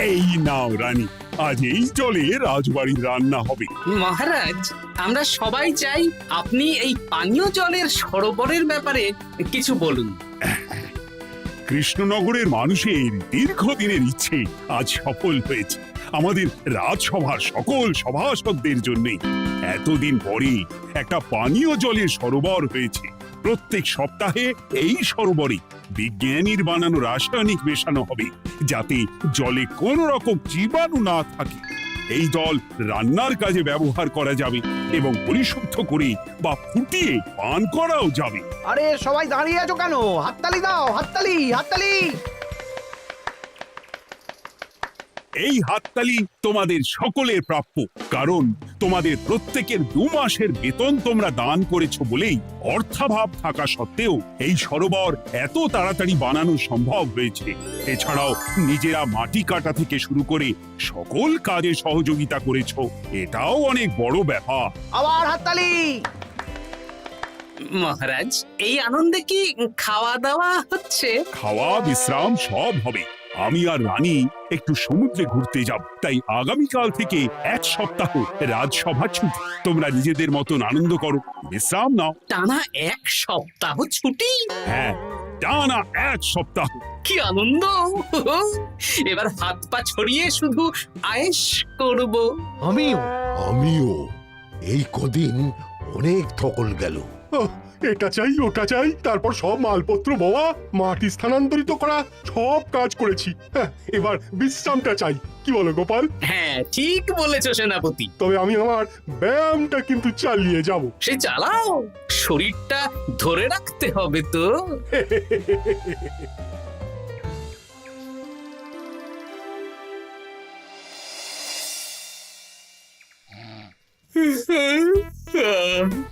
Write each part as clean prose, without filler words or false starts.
এই নাও রানী, আজ এই জলে রাজবাড়ির রান্না হবে। মহারাজ, আমরা সবাই চাই আপনি এই পানীয় জলের সরোবরের ব্যাপারে কিছু বলুন। কৃষ্ণনগরের মানুষের দীর্ঘদিনের ইচ্ছে আজ সফল হয়েছে। আমাদের রাজসভার সকল সভাসদদের জন্যে এতদিন পরে একটা পানীয় জলের সরোবর হয়েছে। প্রত্যেক সপ্তাহে এই সরোবরে বিজ্ঞানীর বানানো রাসায়নিক মেশানো হবে, যাতে জলে কোনো রকম জীবাণু না থাকে। এই জল রান্নার কাজে ব্যবহার করা যাবে এবং পরিশুদ্ধ করে বা ফুটিয়ে পান করাও যাবে। আরে সবাই দাঁড়িয়ে আছো কেন? হাততালি দাও, হাততালি, হাততালি। এই হাততালি তোমাদের সকলের প্রাপ্য, কারণ তোমাদের প্রত্যেকের 2 মাসের বেতন তোমরা দান করেছো বলেই অর্থাভাব থাকা সত্ত্বেও এই সরোবর এত তাড়াতাড়ি বানানো সম্ভব হয়েছে। এছাড়াও নিজেরা মাটি কাটা থেকে শুরু করে সকল কাজে সহযোগিতা করেছো, এটাও অনেক বড় ব্যাপার। আবার হাততালি। মহারাজ, এই আনন্দে কি খাওয়া দাওয়া হচ্ছে? খাওয়া বিশ্রাম সব হবে। আমি আর রানী একটু সমুদ্রে ঘুরতে যাব, তাই আগামীকাল থেকে 1 সপ্তাহ রাজসভা ছুটি। তোমরা নিজেদের মতন আনন্দ করো, বিশ্রাম নাও। টানা 1 সপ্তাহ ছুটি? হ্যাঁ, টানা 1 সপ্তাহ। কি আনন্দ! এবার হাত পা ছড়িয়ে শুধু আয়েশ করব। আমিও এই কদিন অনেক ধকল গেল। এটা চাই ওটা চাই, তারপর সব মালপত্র বওয়া, মাটি স্থানান্তরিত করা, সব কাজ করেছি। হ্যাঁ, এবার বিশ্রামটা চাই। কি বলো গোপাল? হ্যাঁ, ঠিক বলেছো সেনাপতি। তবে আমি আমার ব্যায়ামটা কিন্তু চালিয়ে যাব। সে চালাও, শরীরটা ধরে রাখতে হবে তো।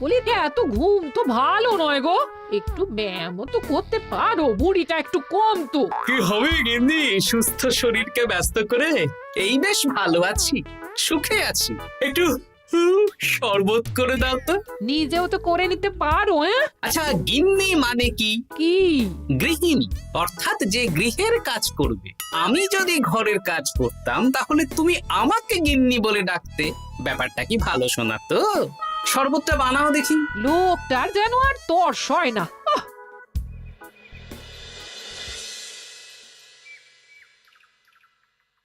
বলি এত ঘুম তো ভালো নয় গো, একটু ব্যায়ামও তো করতে পারো, বুড়িটা একটু কম তো। কি হবে গিন্নি, সুস্থ শরীরকে ব্যস্ত করে এই বেশ ভালো আছি, সুখে আছি। একটু শরবত করে দাও তো। নিজেও তো করে নিতে পারো। আচ্ছা, গিন্নি মানে কি? কি? গৃহিণী, অর্থাৎ যে গৃহের কাজ করবে। আমি যদি ঘরের কাজ করতাম তাহলে তুমি আমাকে গিন্নি বলে ডাকতে। ব্যাপারটা কি ভালো শোনা তো? শরবতটা বানাও দেখি। লোকটার যেন আর তর্স হয় না।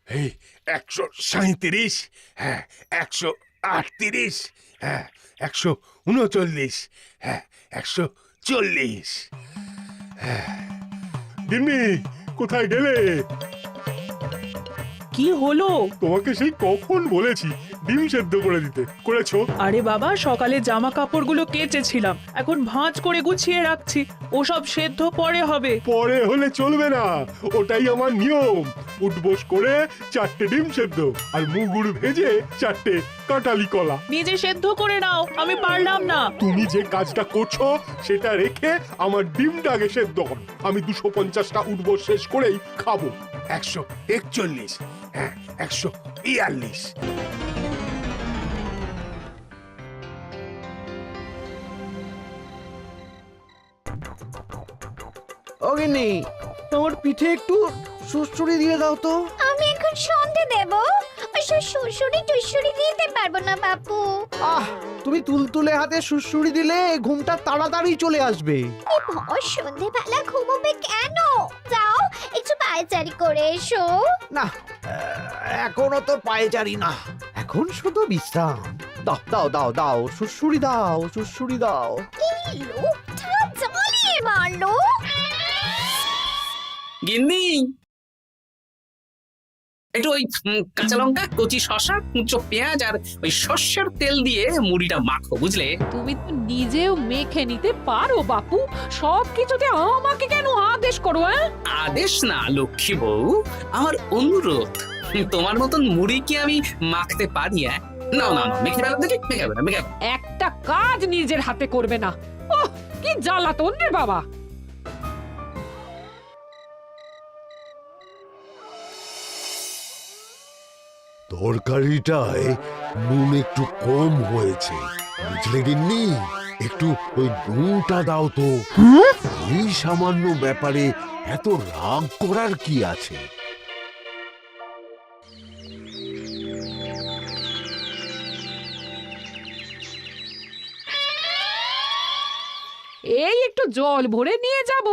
এই 137, হ্যাঁ 138, হ্যাঁ 139, হ্যাঁ 140। গিন্নি, কোথায় গেলে? কি হলো? তোমাকে সেই কখন বলেছি ডিম সেদ্ধ করে দিতে, করেছো? আরে বাবা, সকালে জামা কাপড়গুলো কেচেছিলাম, এখন ভাঁজ করে গুছিয়ে রাখছি। ওসব সেদ্ধ পরে হবে। পরে হলে চলবে না, ওটাই আমার নিয়ম। উঠবোস করে 4টে ডিম সেদ্ধ আর মুগুর ভেজে 4টে কাঁটালি কলা। নিজে সেদ্ধ করে নাও, আমি পারলাম না। তুমি যে কাজটা করছো সেটা রেখে আমার ডিমটা আগে সেদ্ধ করো। আমি 250টা উঠবোস শেষ করেই খাবো। 141, হ্যাঁ 142। ও গিন্নি, তোমার পিঠে একটু সুড়সুড়ি দিয়ে দাও তো। আমি এখন সন্ধে দেব, ওসব সুড়সুড়ি টুসুড়ি দিতে পারবো না বাপু। তুমি তুলতুলে হাতে সুড়সুড়ি দিলে ঘুমটা তাড়াতাড়ি চলে আসবে। এই ভর সন্ধেবেলা ঘুমোবে কেন? যাও একটু পায়চারি করে এসো। না, এখনো তো পায়চারি না, এখন শুধু বিশ্রাম। দাও দাও দাও দাও, সুড়সুড়ি দাও, সুড়সুড়ি দাও। এই লোকটা জ্বালিয়ে মারলো। গিন্নি, একটু ওই কাঁচা লঙ্কা, কচি শসা, কুচো পেঁয়াজ আর ওই সর্ষের তেল দিয়ে মুড়িটা মাখো, বুঝলে? তুমি তো নিজেও মেখে নিতে পারো বাপু, সব কিছুতে আমাকে কেন আদেশ করো? আদেশ না লক্ষ্মী বউ, আমার অনুরোধ। তোমার মতন মুড়ি কি আমি মাখতে পারি? না না না, মেখে ফেলো দেখি, মেখে ফেলো, মেখে ফেলো। একটা কাজ নিজের হাতে করবে না। ওহ, কি জ্বালাতন রে বাবা। তরকারিটায় নুন একটু কম হয়েছে, বুঝলে গিন্নি? একটু ওই নুনটা দাও তো। এই সামান্য ব্যাপারে এত রাগ করার কি আছে? এই একটু জল ভরে নিয়ে যাব,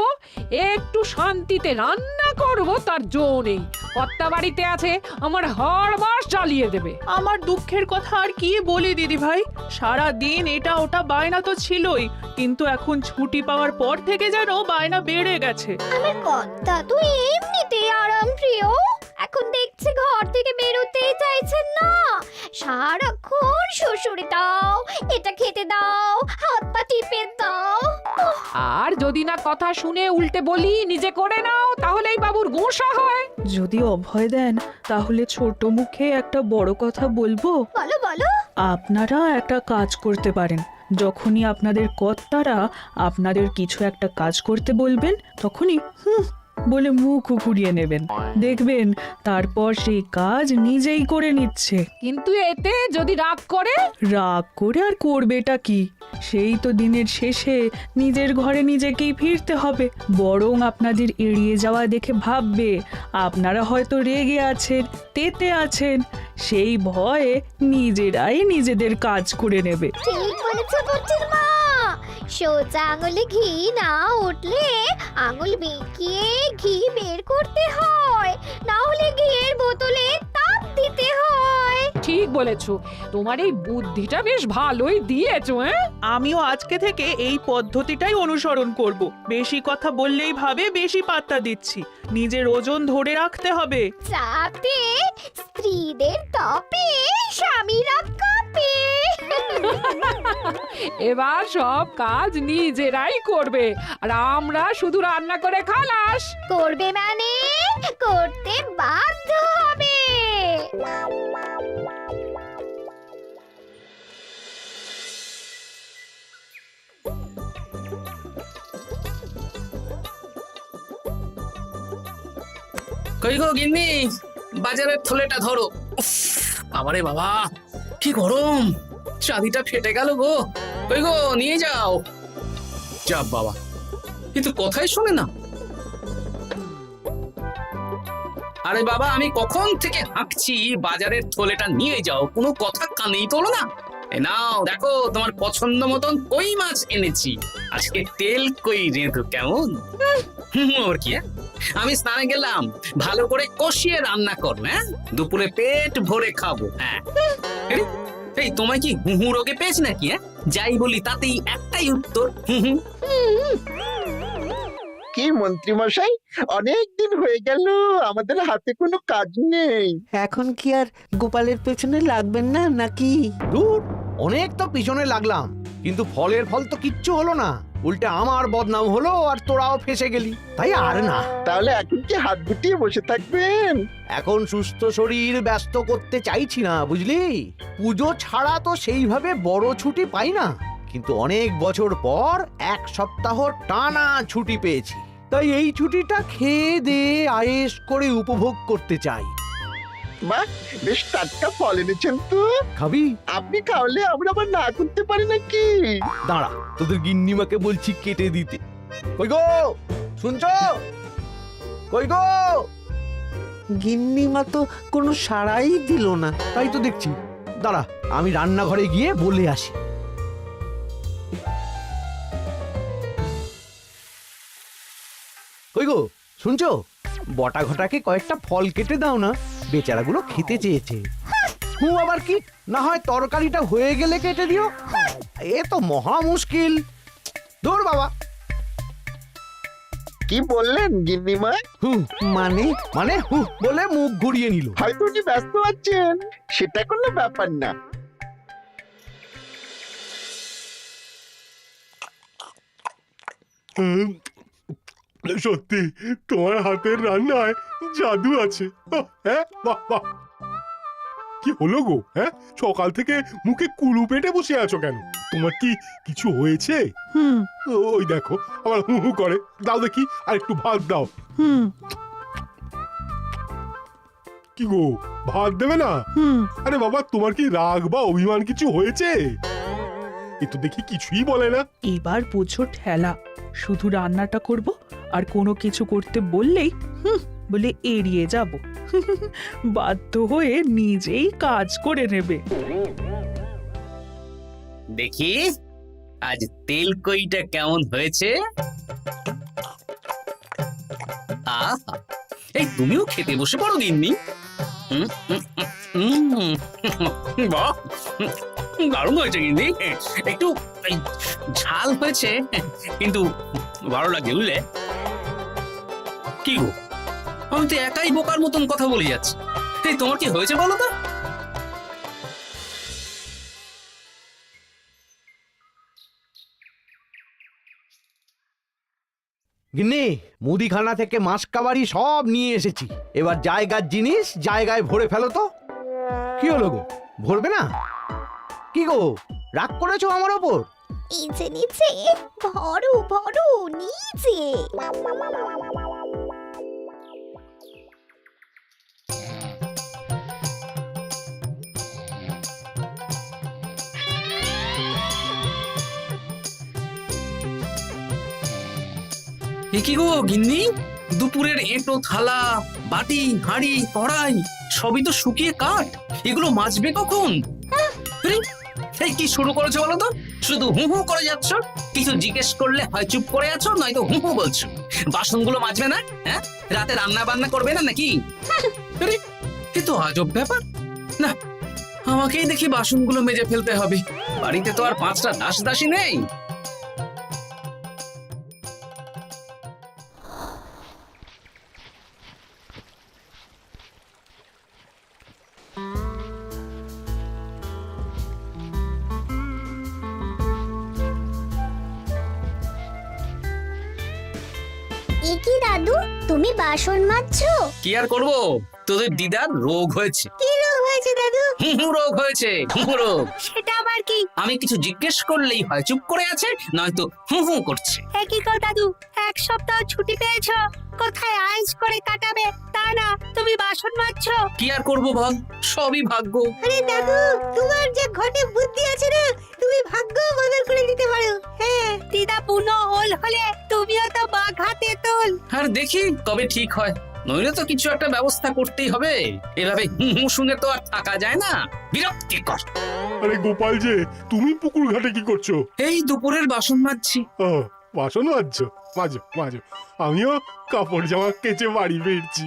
একটু শান্তিতে রান্না করব তার জো নেই। কর্তা বাড়িতে আছে, আমার হাড় বাস জ্বালিয়ে দেবে। আমার দুঃখের কথা আর কি বলি দিদি ভাই, সারা দিন এটা ওটা বায়না তো ছিলই, কিন্তু এখন ছুটি পাওয়ার পর থেকে যেন বায়না বেড়ে গেছে। আমার কর্তা তো এমনিতেই আরাম প্রিয়, এখন দেখছি ঘর থেকে বেরোতেই চাইছেন না। সারাক্ষণ শ্বশুরে দাও, এটা খেতে দাও, হাত পা টিপে দাও। আর যদি না কথা শুনে উল্টে বলি নিজে করে নাও, তাহলেই বাবুর গোসা হয়। যদি অভয় দেন তাহলে ছোট মুখে একটা বড় কথা বলবো। বলো বলো। আপনারা একটা কাজ করতে পারেন, যখনই আপনাদের কর্তারা আপনাদের কিছু একটা কাজ করতে বলবেন তখনই বলে মুখ ঘুরিয়ে নেবেন, দেখবেন তারপর সেই কাজ নিজেই করে নিচ্ছে। কিন্তু এতে যদি রাগ করে? রাগ করে আর করবেটা কি, সেই তো দিনের শেষে নিজের ঘরে নিজেকেই ফিরতে হবে। বরং আপনাদের এড়িয়ে যাওয়া দেখে ভাববে আপনারা হয়তো রেগে আছেন, তেতে আছেন, সেই ভয়ে নিজেরাই নিজেদের কাজ করে নেবে। ঠিক বলেছ বুদ্ধির মা। সোজা আঙুলে ঘি না উঠলে আঙুল বেঁকিয়ে ঘি বের করতে হয়, না হলে ঘিয়ের বোতলে তাপ দিতে হয়। ঠিক বলেছো, তোমার এই বুদ্ধিটা বেশ ভালোই দিয়েছো। আমিও আজকে থেকে এই পদ্ধতিটাই অনুসরণ করব। বেশি কথা বললেই ভাবে বেশি পাত্তা দিচ্ছি, নিজের ওজন ধরে রাখতে হবে, যাতে স্ত্রীদের তপে স্বামীরা কাঁপে। এবার সব কাজ নিজেরাই করবে, আর আমরা শুধু রান্না করে খালাস। করবে মানে করতে বাধ্য হবে। কই গো গিন্নি, বাজারের থলেটা ধরো। উফ, বাবারে বাবা, কি গরম, চাবিটা ফেটে গেল গো। কই গো, নিয়ে যাও। যা বাবা, কিন্তু কথাই শোনে না। আরে বাবা, আমি কখন থেকে হাঁকছি বাজারের থলেটা নিয়ে যাও, কোনো কথা কানেই তোলো না। এ নাও দেখো, তোমার পছন্দ মতন কই মাছ এনেছি, আজকে তেল কই রেঁধো কেমন। ওর কি, আমি স্নানে গেলাম, ভালো করে কষিয়ে রান্না করবো, হ্যাঁ, দুপুরে পেট ভরে খাবো। হ্যাঁ, এই তোমায় কি হুহু রোগে পেয়েছে নাকি? হ্যাঁ, যাই বলি তাতেই একটাই উত্তর, হুহু। কি মন্ত্রী মশাই, অনেক দিন হয়ে গেল আমাদের হাতে কোনো কাজ নেই। এখন কি আর গোপালের পেছনে লাগবেন না নাকি? দূর, অনেক তো পিছনে লাগলাম, কিন্তু ফলের ফল তো কিচ্ছু হলো না, উল্টে আমার বদনাম হলো আর তোরাও ফেসে গেলি। তাই আর না। তাহলে এখন কি হাত গুটিয়ে বসে থাকবেন? এখন সুস্থ শরীর ব্যস্ত করতে চাইছি না, বুঝলি? পুজো ছাড়া তো সেইভাবে বড় ছুটি পাই না, কিন্তু অনেক বছর পর এক সপ্তাহ টানা ছুটি পেয়েছি, তাই এই ছুটিটা খেয়ে দিয়ে আয়েশ করে উপভোগ করতে চাই। মা, বেশ টাটকা ফল এনেছেন তো। খাবি? আপনি খাওয়ালে আমরা আবার না করতে পারি নাকি? দাঁড়া, তোদের গিন্নিমাকে বলছি কেটে দিতে। কই গো, শুনছো? কই গো? গিন্নিমা তো কোনো সাড়াই দিল না, তাই তো দেখছি। দাঁড়া, আমি রান্নাঘরে গিয়ে বলে আসি। কই গো, শুনছো? বটা ঘটাকে কয়েকটা ফল কেটে দাও না, বেচারাগুলো খেতে চেয়েছে। আবার কি, না হয় তরকারিটা হয়ে গেলে কেটে দিও। এ তো মহা মুশকিল। দূর বাবা। কি বললেন গিন্নিমা? মানে মানে বলে মুখ ঘুরিয়ে নিল। হয়তো উনি ব্যস্ত আছেন, সেটা কোনো ব্যাপার না। সত্যি তোমার হাতের রান্নায় জাদু আছে। হ্যাঁ, বাহ বাহ। কি হলো গো? হ্যাঁ, সকাল থেকে মুখে কুলু পেটে বসে আছো কেন? তোমার কি কিছু হয়েছে? ওই দেখো, আবার হু হু করে। দাও দেখি, আর একটু ভাত দাও। কি গো, ভাত দেবে না? আরে বাবা, তোমার কি রাগ বা অভিমান কিছু হয়েছে? এ তো দেখি কিছুই বলে না। এবার বুঝো ঠেলা, শুধু রান্নাটা করব, আর কোনো কিছু করতে বললেই বলে এড়িয়ে যাব। বাধ্য হয়ে নিজেই কাজ করে নেবে। দেখি আজ তেল কইটা কেমন হয়েছে? আহা, এই তুমিও খেতে বসে পড়ো গিন্নি। বাহ, দারুণ হয়েছে গিন্নি। একটু এই ঝাল হয়েছে, কিন্তু ভালো লাগে বুঝলে। কি গো, আমি তো একাই বোকার মতন কথা বলে যাচ্ছি। এই তোমার কি হয়েছে বলো তো? গিন্নি, মুদিখানা থেকে মাসকাবারি সব নিয়ে এসেছি। এবার জায়গার জিনিস জায়গায় ভরে ফেলো তো। কি হলো গো, ভরবে না? কি গো, রাগ করেছো আমার ওপর? নিচে নিচে ভরো ভরো নিচে। এ কি গো গিন্নি, দুপুরের এঁটো থালা, বাটি, হাঁড়ি, কড়াই সবই তো শুকিয়ে কাঠ। এগুলো মাজবে কখন? আরে, এই কি শুরু করেছো বলো তো? শুধু হু হু করে যাচ্ছ। কিছু জিজ্ঞেস করলে হয় চুপ করে আছো, নয়তো হু হু বলছো। বাসনগুলো মাজবে না? হ্যাঁ, রাতে রান্না বান্না করবে না নাকি? আরে, এ তো আজব ব্যাপার। না, আমাকেই দেখি বাসনগুলো মেজে ফেলতে হবে। বাড়িতে তো আর 5টা দাস দাসী নেই। এ কি দাদু, তুমি বাসন মাজছো? কি আর করবো, তোদের দিদার রোগ হয়েছে। কি রোগ হয়েছে দাদু? হুহু রোগ হয়েছে, হুহু রোগ। সেটা আবার কি? আমি কিছু জিজ্ঞেস করলেই হয় চুপ করে আছে, নয়তো হু হু করছে। কি কর দাদু, 1 সপ্তাহ ছুটি পেয়েছো, কোথায় আইস করে কাটাবে, তা না তুমি বাসন মাজছো। কি আর করবো বল, সবই ভাগ্য। আরে দাদু, তোমার যে ঘটে বুদ্ধি আছে না, তুমি ভাগ্য বদল করে দিতে পারো। হ্যাঁ, দিদা পুনো হল হলে তুমিও তো বাঘাতে তোল। আর দেখি কবে ঠিক হয়, নইলে তো কিছু একটা ব্যবস্থা করতেই হবে। এভাবে হু হু শুনে তো আর থাকা যায় না, বিরক্তিকর। আরে গোপাল যে, তুমি পুকুর ঘাটে কি করছো? এই দুপুরের বাসন মাজছি। ও, বাসন মাজছো? মাজো মাজো, আমিও কাপড় জামা কেচে বাড়ি ফিরছি।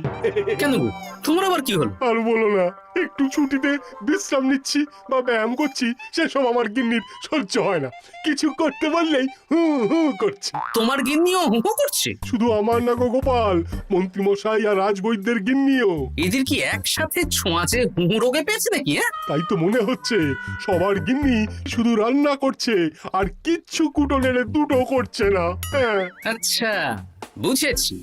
কেন গো, তোমার আবার কি হলো? আর বলো না, একটু ছুটিতে বিশ্রাম নিচ্ছি বা ব্যায়াম করছি, সেসব আমার গিন্নির সহ্য হয় না। কিছু করতে বললেই হু হু করছে। তোমার গিন্নিও হু হু করছে? শুধু আমার না গো গোপাল, মন্ত্রীমশাই আর রাজবৈদ্যের গিন্নিও। এদের কি একসাথে ছোঁয়াচে হু হু রোগে পেয়েছে নাকি? হ্যাঁ, তাই তো মনে হচ্ছে সবার গিন্নি শুধু রান্না করছে আর কিচ্ছু কুটো নেড়ে দুটো করছে না। হ্যাঁ, আচ্ছা, বুঝেছি।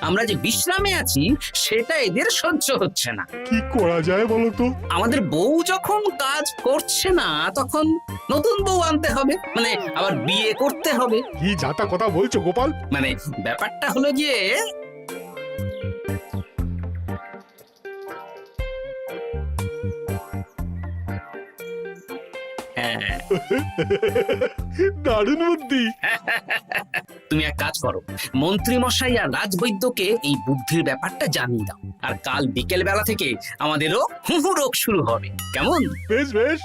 আমরা যে বিশ্রামে আছি সেটা এদের সহ্য হচ্ছে না। কি করা যায় বলো তো? আমাদের বউ যখন কাজ করছে না, তখন নতুন বউ আনতে হবে, মানে আবার বিয়ে করতে হবে। কি যাতা কথা বলছো গোপাল? মানে ব্যাপারটা হলো গিয়ে, হ্যাঁ, দারুণ বুদ্ধি। তুমি এক কাজ করো, মন্ত্রী মশাই আর রাজবৈদ্যকে এই বুদ্ধির ব্যাপারটা জানিয়ে দাও। আর কাল বিকেল বেলা থেকে আমাদেরও হুহু রোগ শুরু হবে, কেমন? বেশ বেশ।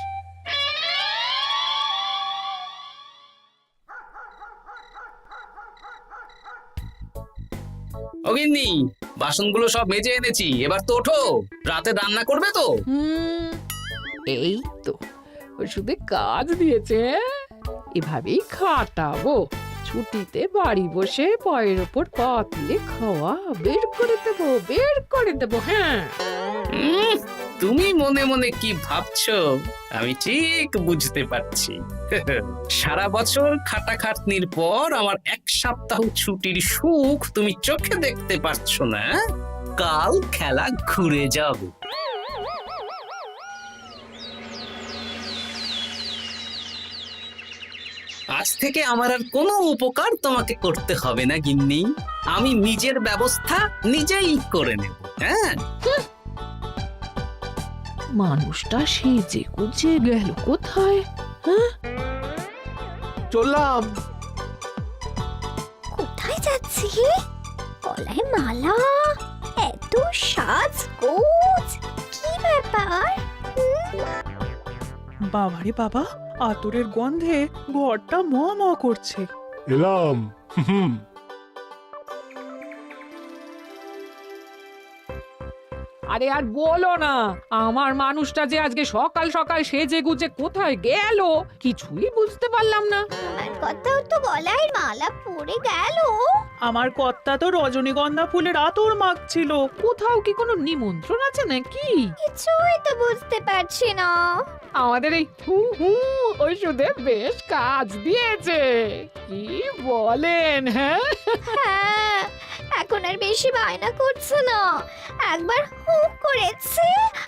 অগিন্নি, বাসনগুলো সব মেজে এনেছি, এবার তো ওঠো। রাতে রান্না করবে তো? এই তো ওষুধে কাজ দিয়েছে। এভাবেই খাটাবো। ছুটিতে বাড়ি বসে পায়ের ওপর পা তুলে খাওয়া বের করে দেবো, বের করে দেবো। হ্যাঁ, তুমি মনে মনে কি ভাবছো আমি ঠিক বুঝতে পারছি। সারা বছর খাটাখাটনির পর আমার 1 সপ্তাহ ছুটির সুখ তুমি চোখে দেখতে পারছো না। কাল খেলা ঘুরে যাবে। আজ থেকে আমার আর কোনো উপকার তোমাকে করতে হবে না গিন্নি। আমি নিজের ব্যবস্থা নিজেই করে নেব। হ্যাঁ, মানুষটা সেজে গুজে গেল কোথায়? হ্যাঁ, চললাম। কোথায় যাচ্ছি? গলায় মালা, এত সাজগোজ, কি ব্যাপার? বাবারে বাবা, আতরের গন্ধে ঘরটা ম ম করছে। এলাম। হুম। আরে আর বলো না, আমার মানুষটা যে আজকে সকাল সকাল সেজে গুজে কোথায় গেল কিছুই বুঝতে পারলাম না। আমার কথাও তো গলায় মালা পড়ে গেল। আমার কর্তা তো রজনীগন্ধা ফুলের আতর মাখছিল। কোথাও কি কোনো নিমন্ত্রণ আছে নাকি? কিছুই তো বুঝতে পারছি না। আমাদের এই হু হু ওষুধে বেশ কাজ দিয়েছে, কি বলেন? হ্যাঁ, হ্যাঁ, এখন আর বেশি বায়না করছে না। একবার হুক করেছে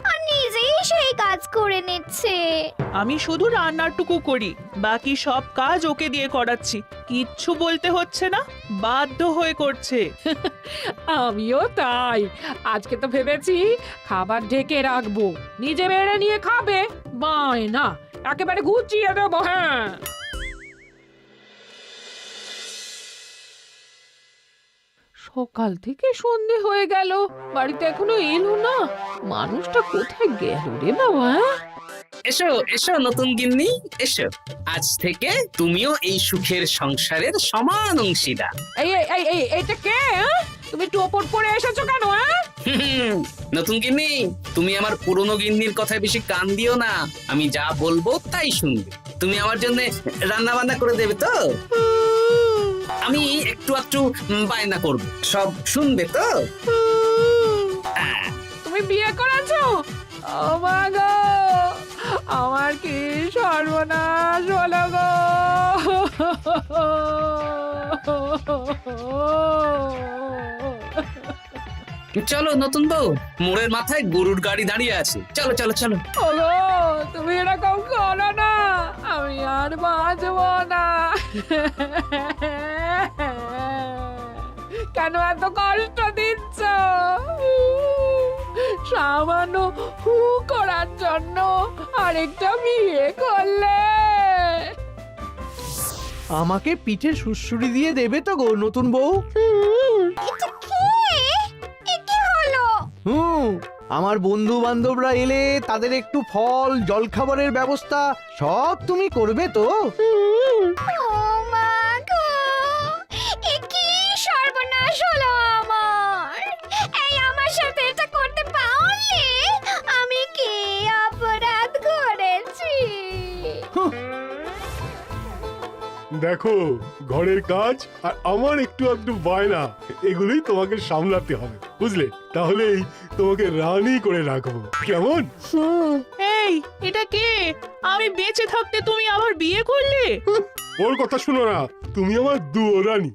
আর নিজেই সেই কাজ করে নিচ্ছে। আমি শুধু রান্নাটুকু করি, বাকি সব কাজ ওকে দিয়ে করাচ্ছি। কিচ্ছু বলতে হচ্ছে না, বাধ্য হয়ে করছে। আমিও তাই। আজকে তো ভেবেছি খাবার ঢেকে রাখবো, নিজে বেড়ে নিয়ে খাবে। বায়না একেবারে গুছিয়ে দেবো। হ্যাঁ, সকাল থেকে সন্ধে হয়ে গেল, বাড়িতে এখনো এলো না। মানুষটা কোথায় গেল রে বাবা? এসো এসো নতুন গিন্নি, এসো। আজ থেকে তুমিও এই সুখের সংসারের সমান অংশীদার। এই এই এই এই এইটা কে? হ্যাঁ? তুমি একটু ওপর পড়ে এসেছো কেন? হ্যাঁ, নতুন গিন্নি, তুমি আমার পুরনো গিন্নির কথায় বেশি কান দিও না। আমি যা বলবো তাই শুনবে। তুমি আমার জন্য রান্না বান্না করে দেবে তো? আমি একটু একটু বায়না করব, সব শুনবে তো? তুমি বিয়ে করেছো? ও মা গো, আমার কি সর্বনাশ হলো গো! চলো নতুন বউ, মোড়ের মাথায় গরুর গাড়ি দাঁড়িয়ে আছে, চলো চলো চলো। ওগো, তুমি এরকম করো না, আমি আর বাঁচবো না। কেন এত কষ্ট দিচ্ছ? সামান্য হু করার জন্য আরেকটা বিয়ে করলে? আমাকে পিঠে সুড়সুড়ি দিয়ে দেবে তো গো নতুন বউ? এটা কি? এ কি হলো? আমার বন্ধু বান্ধবরা এলে তাদের একটু ফল জলখাবারের ব্যবস্থা সব তুমি করবে তো? ও মা গো, এ কি সর্বনাশ হলো আমার! এই আমার সাথে এটা করতে পারলে আমি কি অপরাধ করেছি? দেখো, ঘরের কাজ আর আমার একটু আধটু বায়না, এগুলোই তোমাকে সামলাতে হবে, বুঝলে? তাহলেই তোমাকে রানী করে রাখবো, কেমন? এই, এটা কে? আমি বেঁচে থাকতে তুমি আবার বিয়ে করলে? ওর কথা শুনো না, তুমি আমার দুয়ো রানী।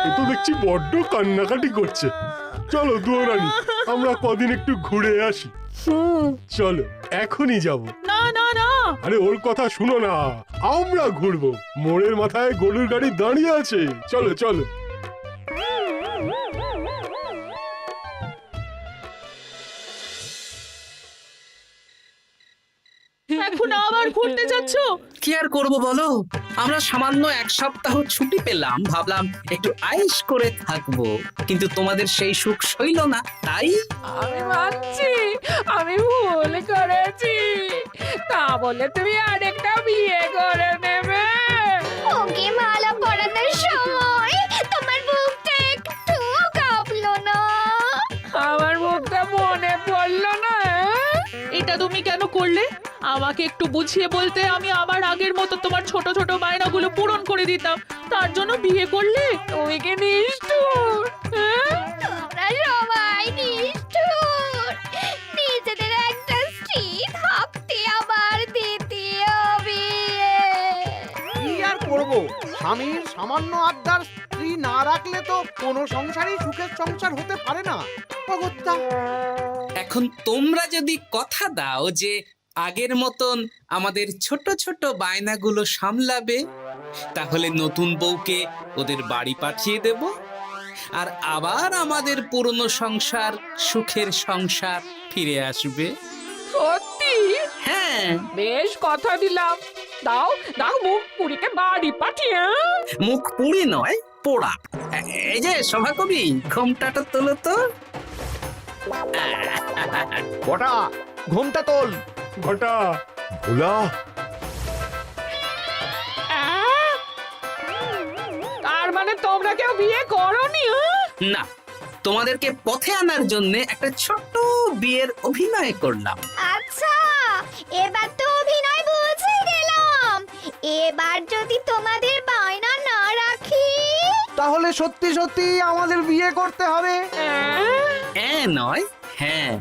এ তো দেখছি বড্ড কান্নাকাটি করছে। চলো দুয়ো রানী, আমরা কদিন একটু ঘুরে আসি। চলো, এখনই যাবো। না না না, আরে ওর কথা শুনো না, আমরা ঘুরবো। মোড়ের মাথায় গরুর গাড়ি দাঁড়িয়ে আছে, চলো চলো। এখন আবার ঘুরতে যাচ্ছ? কি আর করবো বলো, আমরা সামান্য এক সপ্তাহ ছুটি পেলাম, ভাবলাম একটু আয়েশ করে থাকবো, কিন্তু তোমাদের সেই সুখ সইল না, তাই আমি মানছি আমি ভুল করেছি, তা বলে তুমি আরেকটা বিয়ে করে নেবে? ওকে মালা পরানোর সময় তোমার বুকটা একটু কাঁপলো না? আমার মুখটা মনে পড়লো না? এটা তুমি কেন করলে? আমাকে একটু বুঝিয়ে বলতে আমি আবার আগের মতো তোমার ছোট ছোট বায়নাগুলো পূরণ করে দিতাম। তার জন্য বিয়ে করলে? তুমি কি নিষ্ঠুর? হ্যাঁ? তোমরা সবাই নিষ্ঠুর। নিজেদের একটা স্ত্রী থাকতে আবার দ্বিতীয় বিয়ে। কি আর করবো, স্বামীর সামান্য আবদার স্ত্রী না রাখলে তো কোনো সংসারই সুখের সংসার হতে পারে না। অগত্যা এখন তোমরা যদি কথা দাও যে আগের মতন আমাদের ছোট ছোট বায়নাগুলো সামলাবে, তাহলে নতুন বউকে ওদের বাড়ি পাঠিয়ে দেব, আর আবার আমাদের পুরনো সংসার, সুখের সংসার ফিরে আসবে। সত্যি? হ্যাঁ, বেশ কথা দিলাম। দাও দাও মুখ পুরীকে বাড়ি পাঠিয়ে। মুখ পুড়ি নয়, পোড়া। এই যে সভাকবি, ঘোমটাটা তোলো তো। কটা ঘোমটা তোল। ঘটা ভোলা তার মানে তোমরা কেউ বিয়ে করোনি? না, তোমাদেরকে পথে আনার জন্য একটা ছোট্ট বিয়ের অভিনয় করলাম। আচ্ছা, এবার তো অভিনয় বুঝে গেলাম। এবার যদি তোমাদের বায়না না রাখি, তাহলে সত্যি সত্যি আমাদের বিয়ে করতে হবে। নয়, হ্যাঁ।